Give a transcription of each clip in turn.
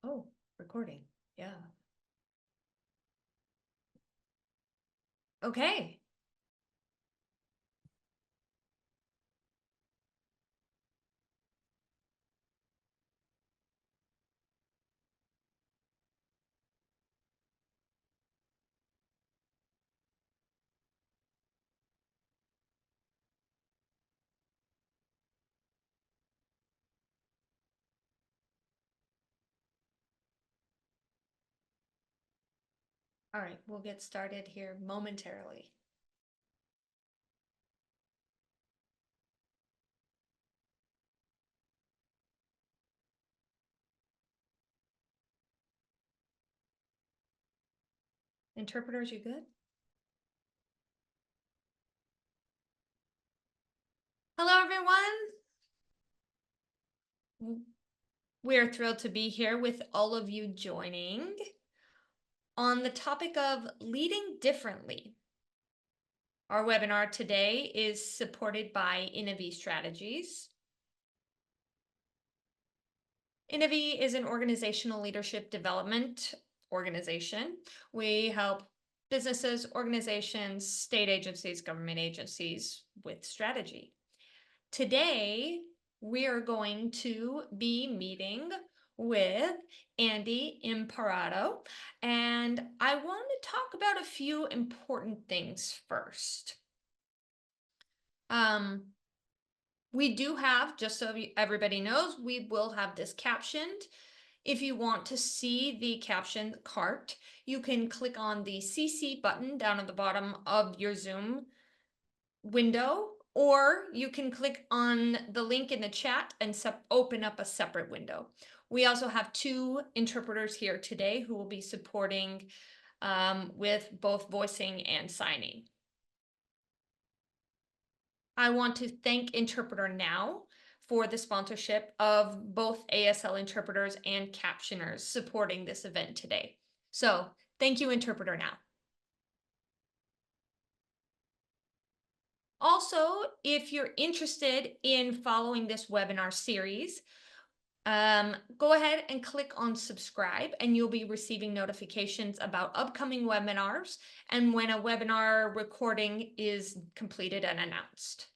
Oh, recording. Yeah. Okay. All right, we'll get started here momentarily. Interpreters, you good? Hello, everyone. We're thrilled to be here with all of you joining on the topic of leading differently. Our webinar today is supported by Innovi Strategies. Innovi is an organizational leadership development organization. We help businesses, organizations, state agencies, government agencies with strategy. Today, we are going to be meeting with Andy Imparato, and I want to talk about a few important things first. We do have, just so everybody knows, we will have this captioned. If you want to see the caption cart, you can click on the CC button down at the bottom of your Zoom window, or you can click on the link in the chat and open up a separate window. We also have two interpreters here today who will be supporting with both voicing and signing. I want to thank Interpreter Now for the sponsorship of both ASL interpreters and captioners supporting this event today. So thank you, Interpreter Now. Also, if you're interested in following this webinar series, go ahead and click on subscribe and you'll be receiving notifications about upcoming webinars and when a webinar recording is completed and announced.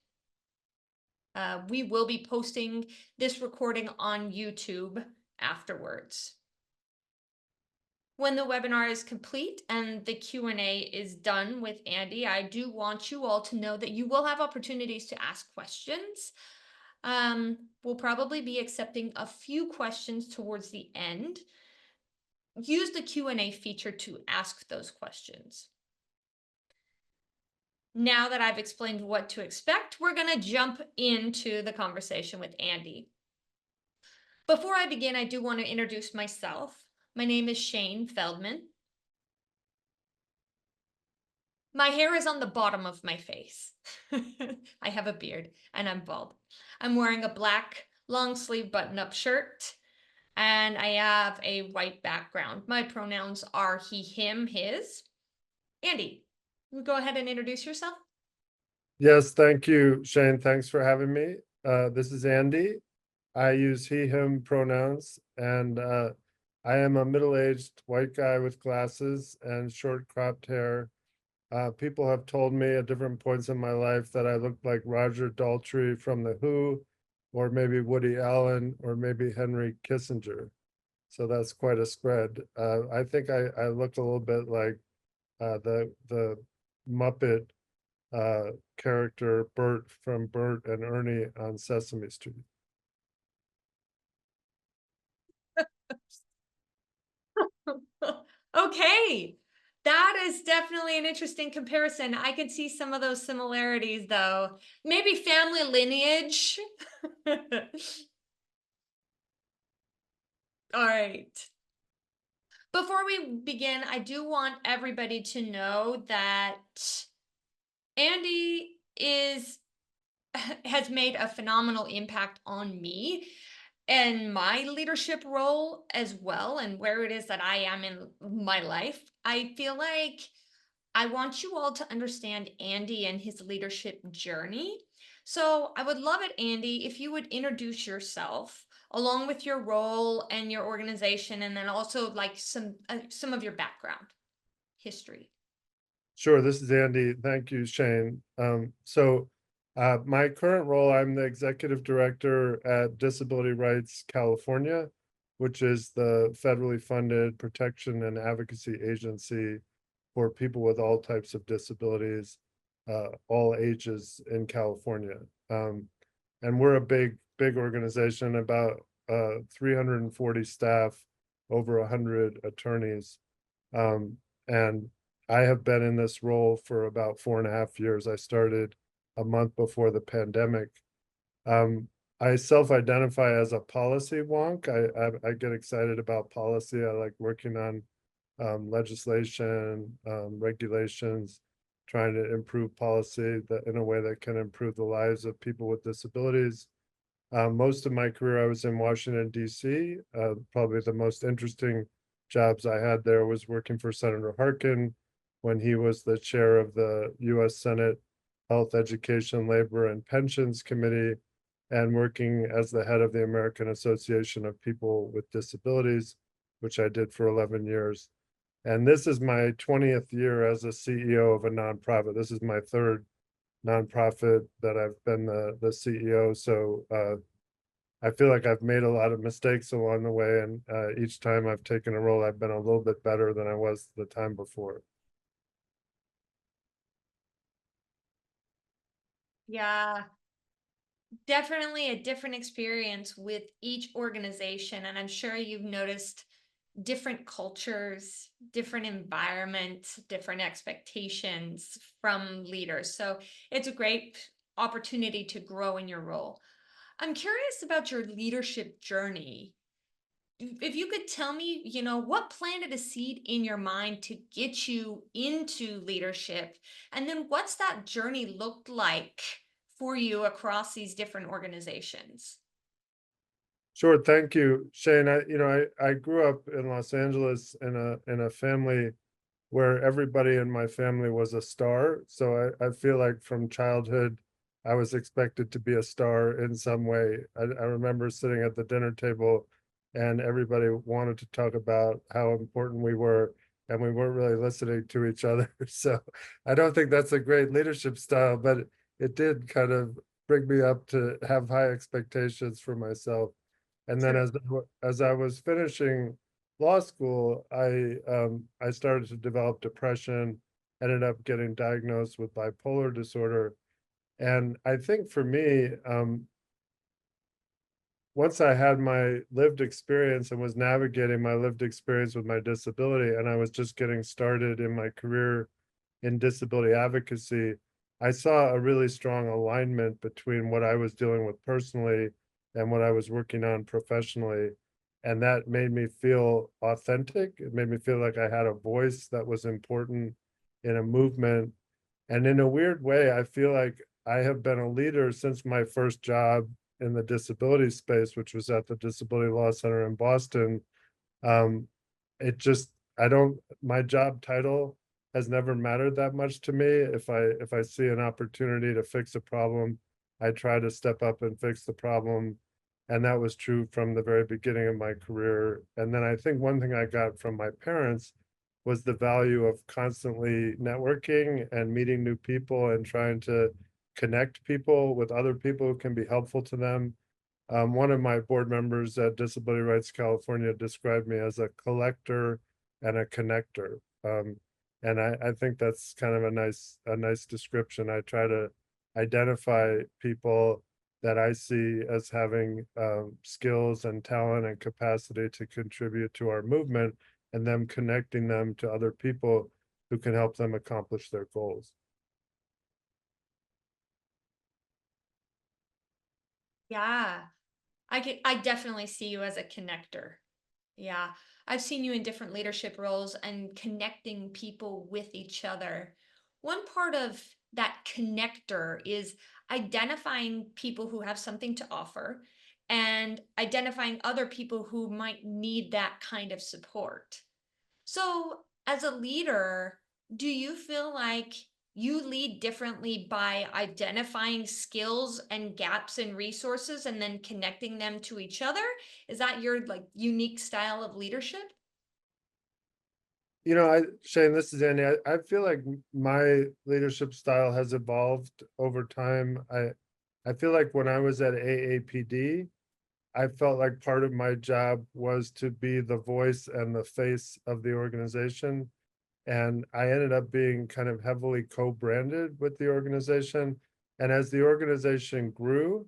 We will be posting this recording on YouTube afterwards. When the webinar is complete and the Q&A is done with Andy, I do want you all to know that you will have opportunities to ask questions. We'll probably be accepting a few questions towards the end. Use the Q&A feature to ask those questions. Now that I've explained what to expect, we're going to jump into the conversation with Andy. Before I begin, I do want to introduce myself. My name is Shane Feldman. My hair is on the bottom of my face. I have a beard and I'm bald. I'm wearing a black long sleeve button-up shirt and I have a white background. My pronouns are he, him, his. Andy, you go ahead and introduce yourself. Yes, thank you, Shane. Thanks for having me. This is Andy. I use he, him pronouns, and I am a middle-aged white guy with glasses and short cropped hair. People have told me at different points in my life that I look like Roger Daltrey from The Who, or maybe Woody Allen, or maybe Henry Kissinger. So that's quite a spread. I think I look a little bit like the Muppet character Bert from Bert and Ernie on Sesame Street. Okay, that is definitely an interesting comparison. I can see some of those similarities though. Maybe family lineage. All right. Before we begin, I do want everybody to know that Andy has made a phenomenal impact on me and my leadership role as well, and where it is that I am in my life. I feel like I want you all to understand Andy and his leadership journey. So I would love it, Andy, if you would introduce yourself along with your role and your organization, and then also like some of your background history. Sure, this is Andy. Thank you, Shane. My current role, I'm the executive director at Disability Rights California, which is the federally funded protection and advocacy agency for people with all types of disabilities, all ages in California. And we're a big organization, about 340 staff, over 100 attorneys. And I have been in this role for about 4.5 years. I started a month before the pandemic. Um, I self-identify as a policy wonk. I get excited about policy. I like working on legislation, regulations, trying to improve policy that in a way that can improve the lives of people with disabilities. Most of my career, I was in Washington, D.C. Probably the most interesting jobs I had there was working for Senator Harkin when he was the chair of the U.S. Senate Health, Education, Labor, and Pensions Committee, and working as the head of the American Association of People with Disabilities, which I did for 11 years. And this is my 20th year as a CEO of a nonprofit. This is my third nonprofit that I've been the CEO. So I feel like I've made a lot of mistakes along the way, and each time I've taken a role, I've been a little bit better than I was the time before. Yeah, definitely a different experience with each organization. And I'm sure you've noticed different cultures, different environments, different expectations from leaders. So it's a great opportunity to grow in your role. I'm curious about your leadership journey. If you could tell me, what planted a seed in your mind to get you into leadership, and then what's that journey looked like for you across these different organizations? Sure, thank you, Shane. I grew up in Los Angeles in a family where everybody in my family was a star. So I feel like from childhood, I was expected to be a star in some way. I remember sitting at the dinner table and everybody wanted to talk about how important we were, and we weren't really listening to each other. So I don't think that's a great leadership style, but it did kind of bring me up to have high expectations for myself. And then True. as I was finishing law school, I started to develop depression, ended up getting diagnosed with bipolar disorder. And I think for me, once I had my lived experience and was navigating my lived experience with my disability, and I was just getting started in my career in disability advocacy, I saw a really strong alignment between what I was dealing with personally and what I was working on professionally. And that made me feel authentic. It made me feel like I had a voice that was important in a movement. And in a weird way, I feel like I have been a leader since my first job in the disability space, which was at the Disability Law Center in Boston. um, it just, I don't, my job title has never mattered that much to me. If I see an opportunity to fix a problem, I try to step up and fix the problem. And that was true from the very beginning of my career. And then I think one thing I got from my parents was the value of constantly networking and meeting new people and trying to connect people with other people who can be helpful to them. One of my board members at Disability Rights California described me as a collector and a connector. And I think that's kind of a nice description. I try to identify people that I see as having skills and talent and capacity to contribute to our movement, and them connecting them to other people who can help them accomplish their goals. Yeah. I definitely see you as a connector. Yeah. I've seen you in different leadership roles and connecting people with each other. One part of that connector is identifying people who have something to offer and identifying other people who might need that kind of support. So, as a leader, do you feel like you lead differently by identifying skills and gaps in resources and then connecting them to each other? Is that your like unique style of leadership? Shane, this is Andy. I feel like my leadership style has evolved over time. I feel like when I was at AAPD, I felt like part of my job was to be the voice and the face of the organization. And I ended up being kind of heavily co-branded with the organization. And as the organization grew,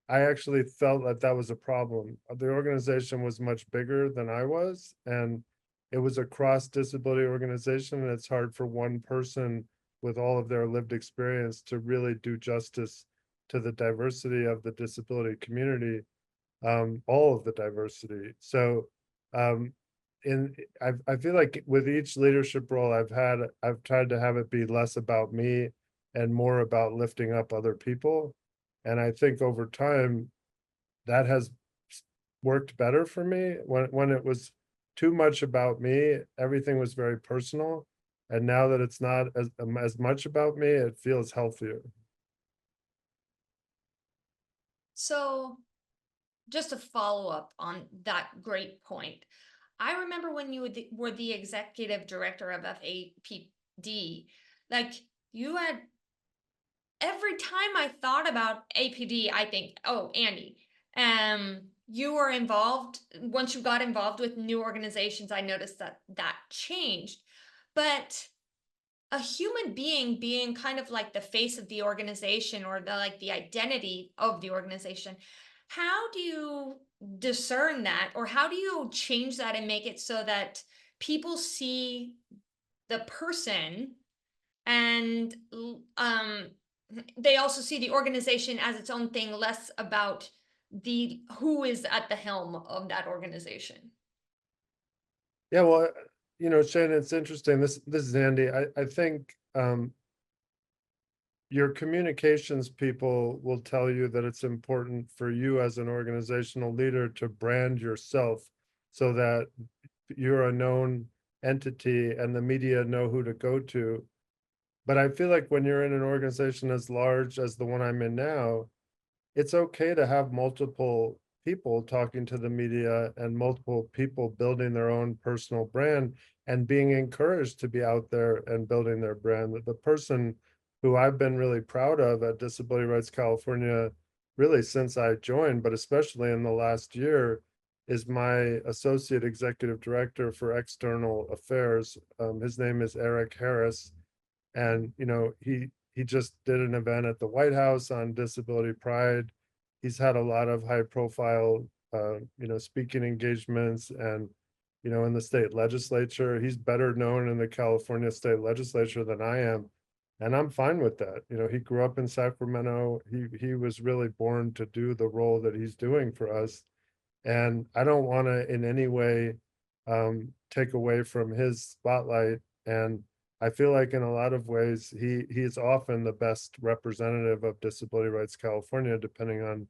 I actually felt that that was a problem. The organization was much bigger than I was, and it was a cross-disability organization, and it's hard for one person with all of their lived experience to really do justice to the diversity of the disability community, all of the diversity. So, um, I feel like with each leadership role I've had, I've tried to have it be less about me and more about lifting up other people. And I think over time that has worked better for me. When it was too much about me, everything was very personal. And now that it's not as much about me, it feels healthier. So, just to follow up on that great point, I remember when you were the executive director of FAPD, like you had every time I thought about APD, I think, oh, Andy, you were involved. Once you got involved with new organizations, I noticed that that changed. But a human being kind of like the face of the organization or the like the identity of the organization, how do you discern that, or how do you change that and make it so that people see the person and they also see the organization as its own thing, less about the who is at the helm of that organization? Yeah, well, Shane, it's interesting. This is Andy. I think your communications people will tell you that it's important for you as an organizational leader to brand yourself so that you're a known entity and the media know who to go to. But I feel like when you're in an organization as large as the one I'm in now, it's okay to have multiple people talking to the media and multiple people building their own personal brand and being encouraged to be out there and building their brand. The person who I've been really proud of at Disability Rights California, really since I joined, but especially in the last year, is my associate executive director for external affairs. His name is Eric Harris, and he just did an event at the White House on disability pride. He's had a lot of high profile speaking engagements, and in the state legislature. He's better known in the California state legislature than I am, and I'm fine with that. He grew up in Sacramento. He was really born to do the role that he's doing for us, and I don't want to in any way take away from his spotlight. And I feel like in a lot of ways he's often the best representative of Disability Rights California, depending on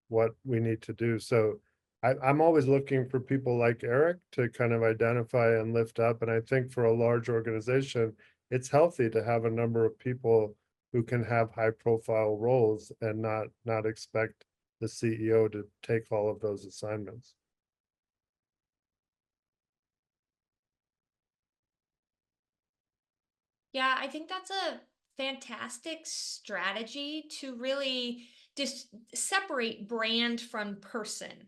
what we need to do. So I'm always looking for people like Eric to kind of identify and lift up. And I think for a large organization, it's healthy to have a number of people who can have high profile roles and not expect the CEO to take all of those assignments. Yeah, I think that's a fantastic strategy to really just separate brand from person,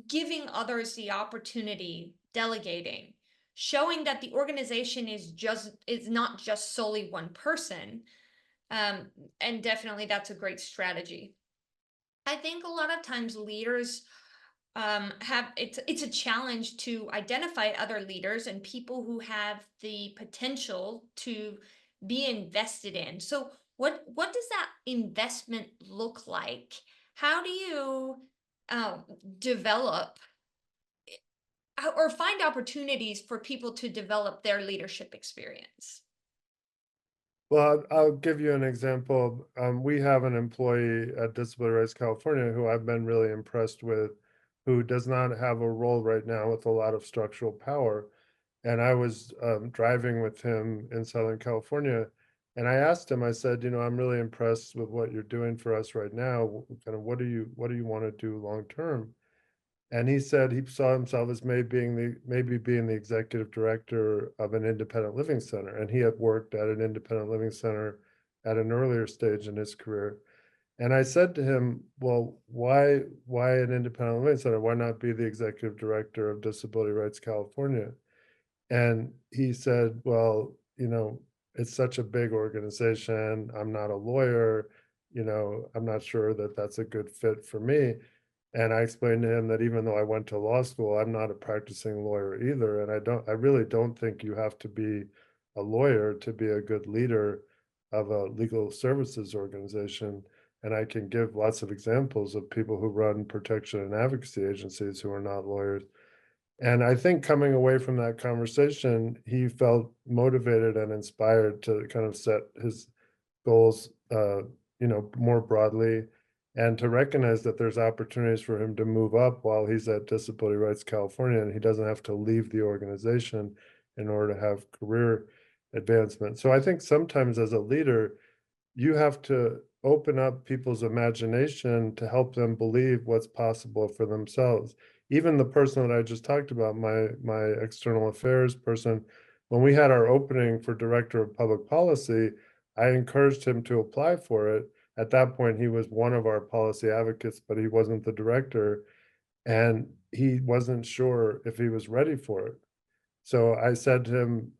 giving others the opportunity, delegating, showing that the organization is not just solely one person. Um, and definitely that's a great strategy. I think a lot of times leaders have it's a challenge to identify other leaders and people who have the potential to be invested in. So what does that investment look like? How do you um, develop or find opportunities for people to develop their leadership experience? Well, I'll give you an example. We have an employee at Disability Rights California who I've been really impressed with, who does not have a role right now with a lot of structural power. And I was driving with him in Southern California, And I asked him, I said, I'm really impressed with what you're doing for us right now. Kind of what do you want to do long term? And he said he saw himself as maybe being the executive director of an independent living center. And he had worked at an independent living center at an earlier stage in his career. And I said to him, well, why an independent living center? Why not be the executive director of Disability Rights California? And he said, well, it's such a big organization. I'm not a lawyer. I'm not sure that that's a good fit for me. And I explained to him that even though I went to law school, I'm not a practicing lawyer either. And I really don't think you have to be a lawyer to be a good leader of a legal services organization. And I can give lots of examples of people who run protection and advocacy agencies who are not lawyers. And I think coming away from that conversation, he felt motivated and inspired to kind of set his goals, more broadly, and to recognize that there's opportunities for him to move up while he's at Disability Rights California, and he doesn't have to leave the organization in order to have career advancement. So I think sometimes as a leader, you have to open up people's imagination to help them believe what's possible for themselves. Even the person that I just talked about, my external affairs person, when we had our opening for director of public policy, I encouraged him to apply for it. At that point, he was one of our policy advocates, but he wasn't the director, and he wasn't sure if he was ready for it. So I said to him,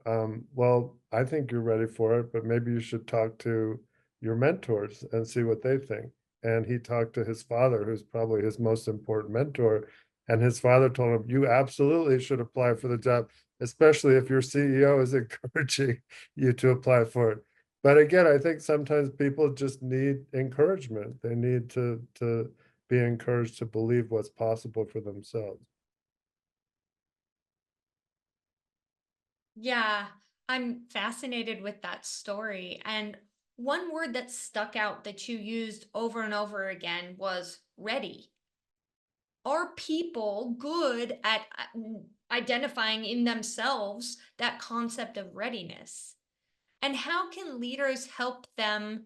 well, I think you're ready for it, but maybe you should talk to your mentors and see what they think. And he talked to his father, who's probably his most important mentor. And his father told him, you absolutely should apply for the job, especially if your CEO is encouraging you to apply for it. But again, I think sometimes people just need encouragement. They need to be encouraged to believe what's possible for themselves. Yeah, I'm fascinated with that story. And one word that stuck out that you used over and over again was ready. Are people good at identifying in themselves that concept of readiness? And how can leaders help them,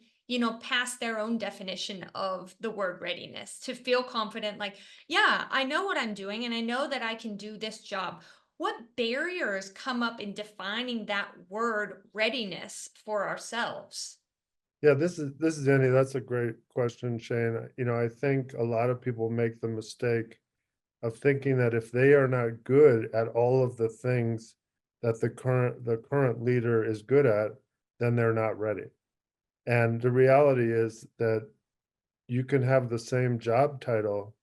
pass their own definition of the word readiness to feel confident, like, yeah, I know what I'm doing and I know that I can do this job. What barriers come up in defining that word readiness for ourselves? Yeah, this is Andy. That's a great question, Shane. I think a lot of people make the mistake of thinking that if they are not good at all of the things that the current leader is good at, then they're not ready. And the reality is that you can have the same job title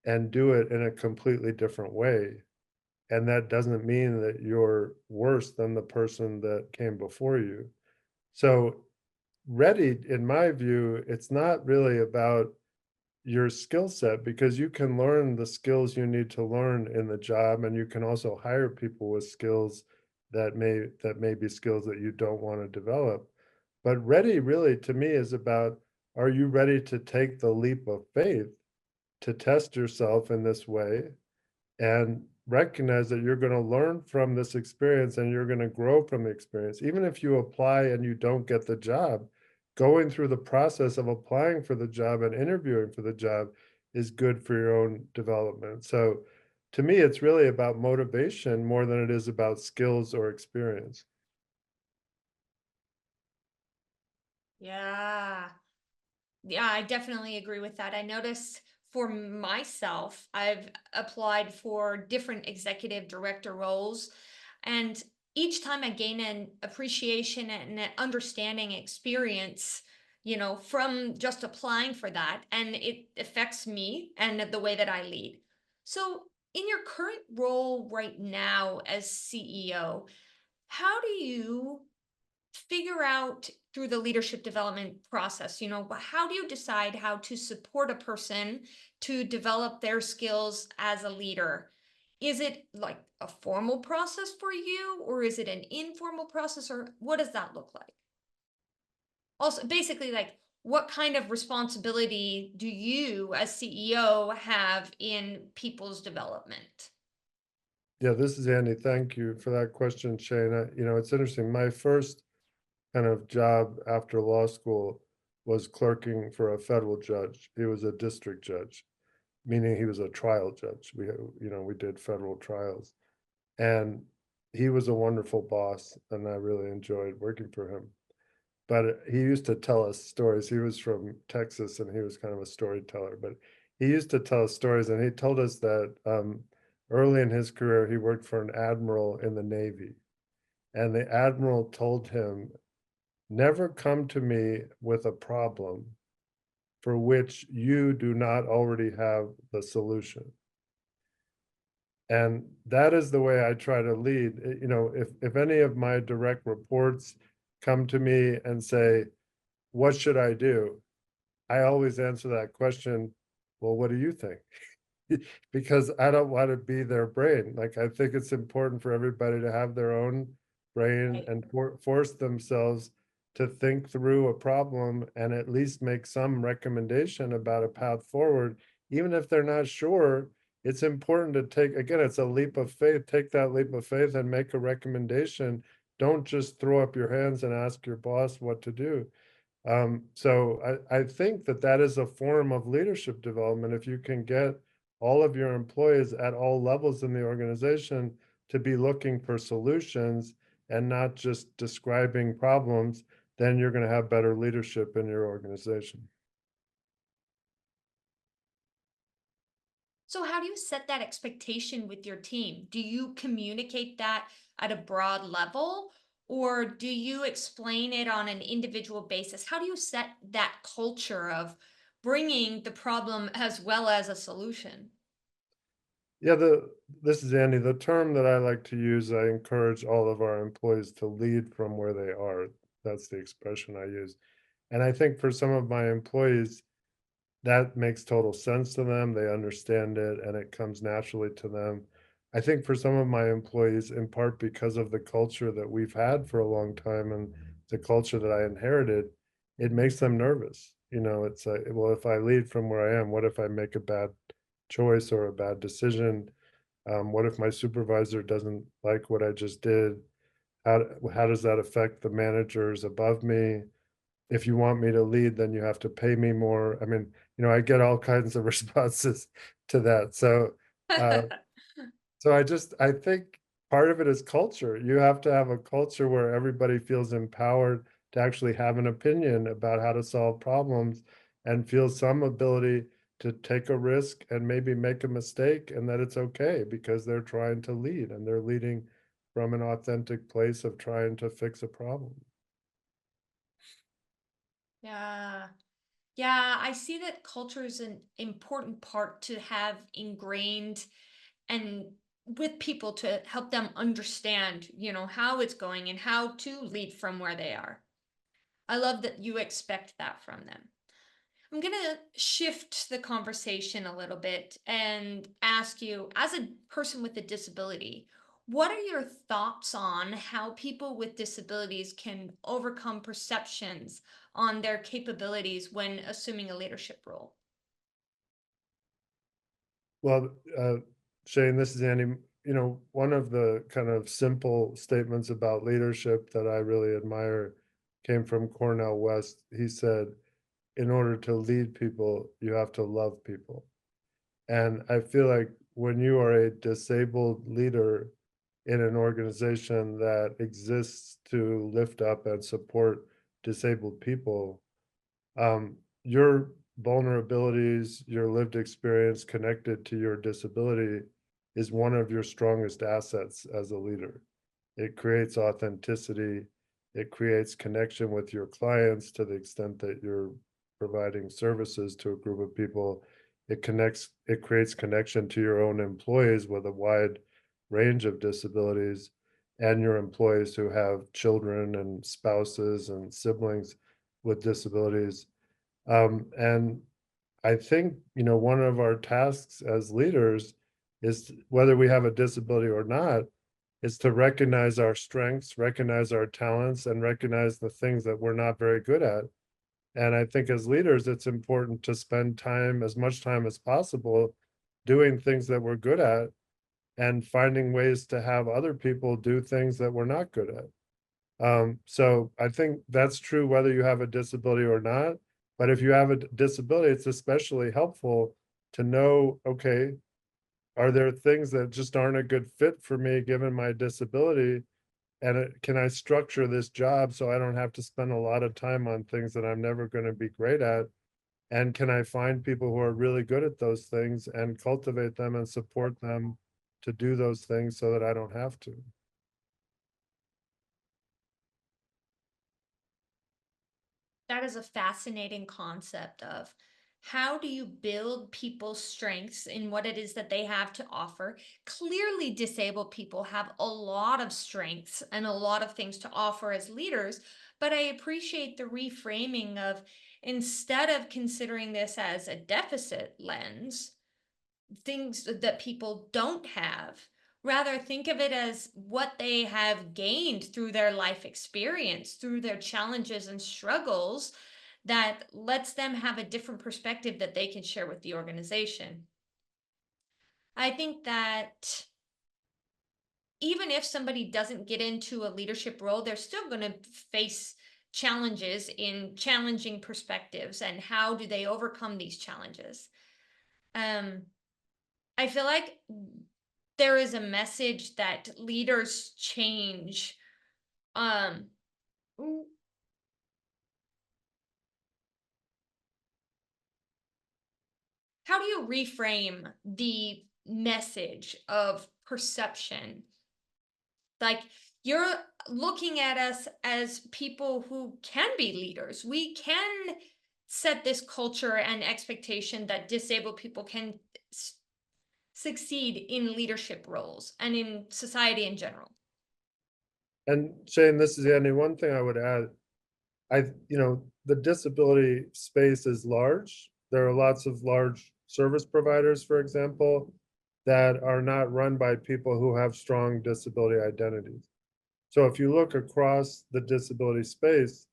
and do it in a completely different way. And that doesn't mean that you're worse than the person that came before you. So ready, in my view, it's not really about your skill set, because you can learn the skills you need to learn in the job, and you can also hire people with skills that may be skills that you don't want to develop. But ready really to me is about, are you ready to take the leap of faith to test yourself in this way and recognize that you're going to learn from this experience and you're going to grow from the experience. Even if you apply and you don't get the job, going through the process of applying for the job and interviewing for the job is good for your own development. So to me, it's really about motivation more than it is about skills or experience. Yeah. Yeah, I definitely agree with that. I noticed for myself, I've applied for different executive director roles, and each time I gain an appreciation and an understanding experience, from just applying for that, and it affects me and the way that I lead. So, in your current role right now as CEO, how do you figure out through the leadership development process, how do you decide how to support a person to develop their skills as a leader? Is it like a formal process for you, or is it an informal process, or what does that look like? Also, basically, like, what kind of responsibility do you as CEO have in people's development? Yeah, this is Andy. Thank you for that question, Shane. It's interesting. My first kind of job after law school was clerking for a federal judge. He was a district judge, meaning he was a trial judge. We did federal trials. And he was a wonderful boss, and I really enjoyed working for him. But he used to tell us stories. He was from Texas, and he was kind of a storyteller, but he used to tell us stories, and he told us that, early in his career, he worked for an admiral in the Navy, and the admiral told him, "Never come to me with a problem for which you do not already have the solution." And that is the way I try to lead. If any of my direct reports come to me and say, "What should I do?" I always answer that question, "Well, what do you think?" Because I don't want to be their brain. Like, I think it's important for everybody to have their own brain Right. and force themselves to think through a problem and at least make some recommendation about a path forward. Even if they're not sure, it's important to take, again, it's a leap of faith. Take that leap of faith and make a recommendation. Don't just throw up your hands and ask your boss what to do. So I think that that is a form of leadership development. If you can get all of your employees at all levels in the organization to be looking for solutions and not just describing problems, then you're going to have better leadership in your organization. So, how do you set that expectation with your team? Do you communicate that at a broad level, or do you explain it on an individual basis? How do you set that culture of bringing the problem as well as a solution? Yeah, this is Andy. The term that I like to use, I encourage all of our employees to lead from where they are. That's the expression I use. And I think for some of my employees, that makes total sense to them. They understand it and it comes naturally to them. I think for some of my employees, in part because of the culture that we've had for a long time and the culture that I inherited, it makes them nervous. It's like, well, if I lead from where I am, what if I make a bad choice or a bad decision? What if my supervisor doesn't like what I just did? How does that affect the managers above me? If you want me to lead, then you have to pay me more. I mean, I get all kinds of responses to that. Uh, I think part of it is culture. You have to have a culture where everybody feels empowered to actually have an opinion about how to solve problems and feel some ability to take a risk and maybe make a mistake, and that it's okay because they're trying to lead and they're leading from an authentic place of trying to fix a problem. Yeah. Yeah, I see that culture is an important part to have ingrained and with people to help them understand, how it's going and how to lead from where they are. I love that you expect that from them. I'm going to shift the conversation a little bit and ask you, as a person with a disability, what are your thoughts on how people with disabilities can overcome perceptions on their capabilities when assuming a leadership role? Well, Shane, this is Andy. One of the kind of simple statements about leadership that I really admire came from Cornell West. He said, in order to lead people, you have to love people. And I feel like when you are a disabled leader in an organization that exists to lift up and support disabled people, your vulnerabilities, your lived experience connected to your disability is one of your strongest assets as a leader. It creates authenticity. It creates connection with your clients to the extent that you're providing services to a group of people. It creates connection to your own employees with a wide range of disabilities and your employees who have children and spouses and siblings with disabilities. And I think, one of our tasks as leaders is whether we have a disability or not, is to recognize our strengths, recognize our talents, and recognize the things that we're not very good at. And I think as leaders, it's important to spend time, as much time as possible, doing things that we're good at and finding ways to have other people do things that we're not good at. So I think that's true whether you have a disability or not. But if you have a disability, it's especially helpful to know, okay, are there things that just aren't a good fit for me given my disability? And can I structure this job so I don't have to spend a lot of time on things that I'm never going to be great at? And can I find people who are really good at those things and cultivate them and support them to do those things so that I don't have to? That is a fascinating concept of how do you build people's strengths in what it is that they have to offer. Clearly, disabled people have a lot of strengths and a lot of things to offer as leaders, but I appreciate the reframing of instead of considering this as a deficit lens, things that people don't have. Rather, think of it as what they have gained through their life experience, through their challenges and struggles, that lets them have a different perspective that they can share with the organization. I think that even if somebody doesn't get into a leadership role, they're still going to face challenges in challenging perspectives and how do they overcome these challenges. Um, I feel like there is a message that leaders change. Um, w- how do you reframe the message of perception? Like you're looking at us as people who can be leaders. We can set this culture and expectation that disabled people can s- succeed in leadership roles and in society in general. And Shane, this is Andy. One thing I would add, the disability space is large. There are lots of large service providers, for example, that are not run by people who have strong disability identities. So if you look across the disability space,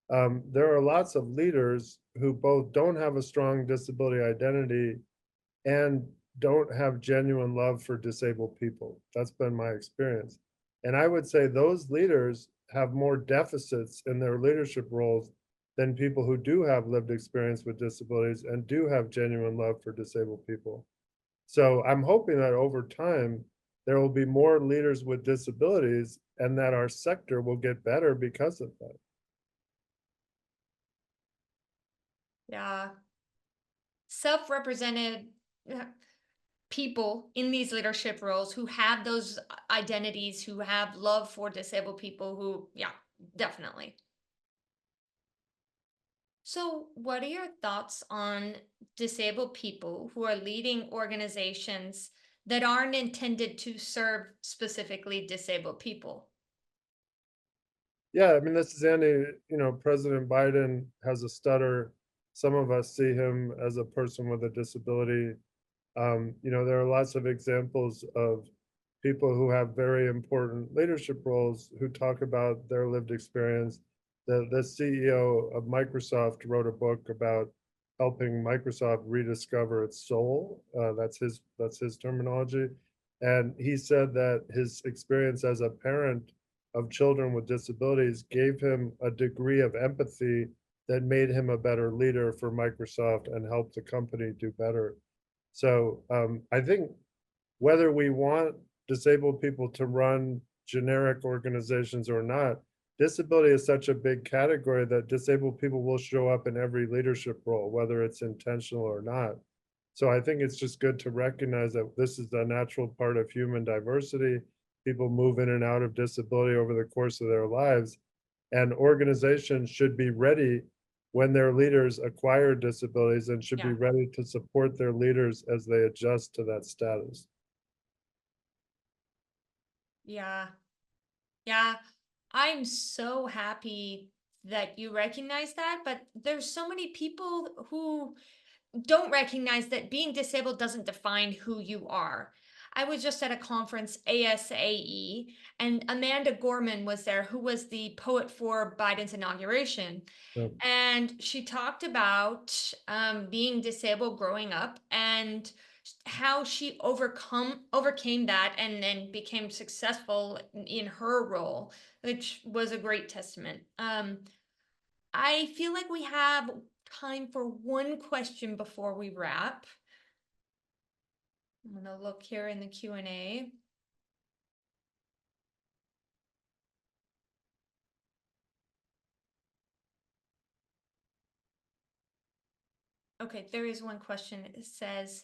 there are lots of leaders who both don't have a strong disability identity and don't have genuine love for disabled people. That's been my experience. And I would say those leaders have more deficits in their leadership roles than people who do have lived experience with disabilities and do have genuine love for disabled people. So I'm hoping that over time, there will be more leaders with disabilities and that our sector will get better because of that. Yeah. Self-represented uh, people in these leadership roles who have those identities, who have love for disabled people, who, yeah, definitely. So, what are your thoughts on disabled people who are leading organizations that aren't intended to serve specifically disabled people? Yeah, I mean, this is Andy. President Biden has a stutter. Some of us see him as a person with a disability. There are lots of examples of people who have very important leadership roles who talk about their lived experience. The CEO of Microsoft wrote a book about helping Microsoft rediscover its soul. That's his terminology, and he said that his experience as a parent of children with disabilities gave him a degree of empathy that made him a better leader for Microsoft and helped the company do better. So I think whether we want disabled people to run generic organizations or not, disability is such a big category that disabled people will show up in every leadership role, whether it's intentional or not. So I think it's just good to recognize that this is a natural part of human diversity. People move in and out of disability over the course of their lives, and organizations should be ready when their leaders acquire disabilities and should be Yeah. ready to support their leaders as they adjust to that status. Yeah. Yeah. I'm so happy that you recognize that, but there's so many people who don't recognize that being disabled doesn't define who you are. I was just at a conference, ASAE, and Amanda Gorman was there, who was the poet for Biden's inauguration. So, And she talked about being disabled growing up and how she overcame that and then became successful in her role, which was a great testament. I feel like we have time for one question before we wrap. I'm gonna look here in the Q&A. Okay, there is one question. It says,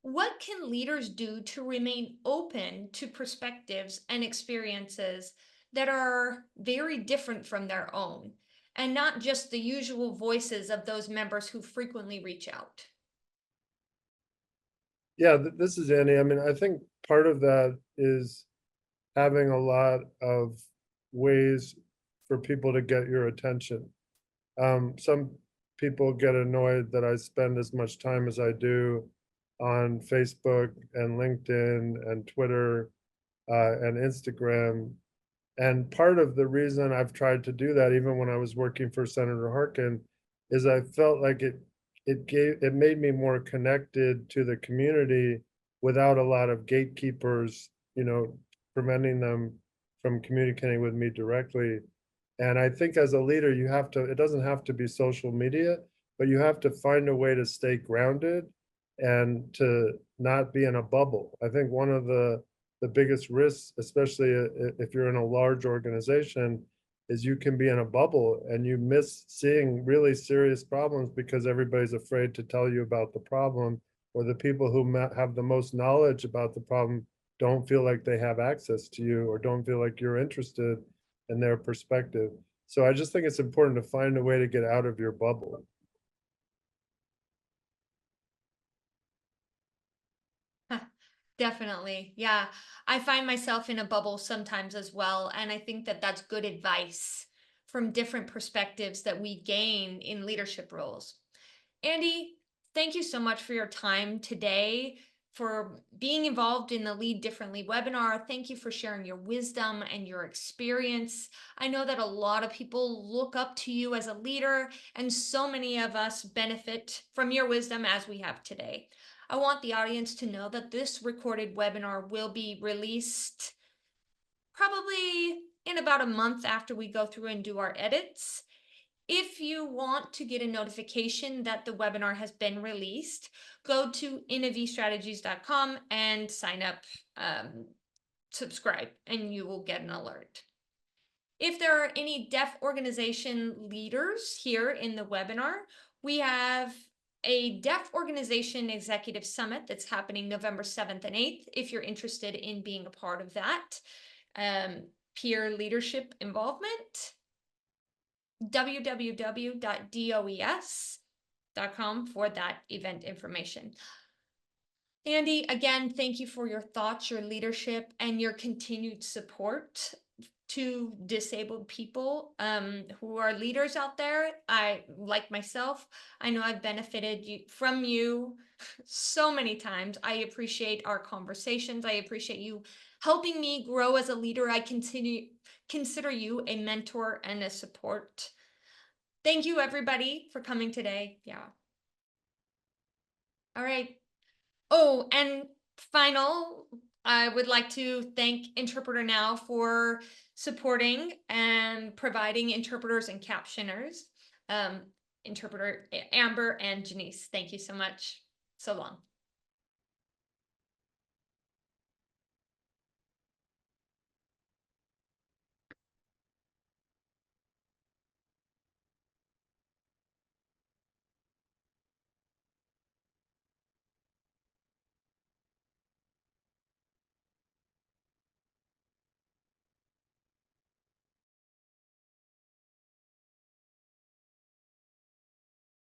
what can leaders do to remain open to perspectives and experiences that are very different from their own, and not just the usual voices of those members who frequently reach out? Yeah, this is Annie. I mean, I think part of that is having a lot of ways for people to get your attention. Some people get annoyed that I spend as much time as I do on Facebook and LinkedIn and Twitter and Instagram. And part of the reason I've tried to do that, even when I was working for Senator Harkin, is I felt like it made me more connected to the community without a lot of gatekeepers, preventing them from communicating with me directly. And I think as a leader, it doesn't have to be social media, but you have to find a way to stay grounded and to not be in a bubble. I think one of the biggest risks, especially if you're in a large organization, is you can be in a bubble and you miss seeing really serious problems because everybody's afraid to tell you about the problem, or the people who have the most knowledge about the problem don't feel like they have access to you or don't feel like you're interested in their perspective. So I just think it's important to find a way to get out of your bubble. Definitely. Yeah. I find myself in a bubble sometimes as well. And I think that that's good advice from different perspectives that we gain in leadership roles. Andy, thank you so much for your time today, for being involved in the Lead Differently webinar. Thank you for sharing your wisdom and your experience. I know that a lot of people look up to you as a leader, and so many of us benefit from your wisdom as we have today. I want the audience to know that this recorded webinar will be released probably in about a month after we go through and do our edits. If you want to get a notification that the webinar has been released, go to innovstrategies.com and sign up, subscribe, and you will get an alert. If there are any deaf organization leaders here in the webinar, we have a deaf organization executive summit that's happening November 7th and 8th. If you're interested in being a part of that, peer leadership involvement, www.does.com for that event information. Andy, again, thank you for your thoughts, your leadership, and your continued support to disabled people who are leaders out there. I, like myself, I know I've benefited from you so many times. I appreciate our conversations. I appreciate you helping me grow as a leader. I consider you a mentor and a support. Thank you, everybody, for coming today. Yeah. All right. Oh, and final, I would like to thank Interpreter Now for supporting and providing interpreters and captioners. Interpreter Amber and Janice, thank you so much. So long.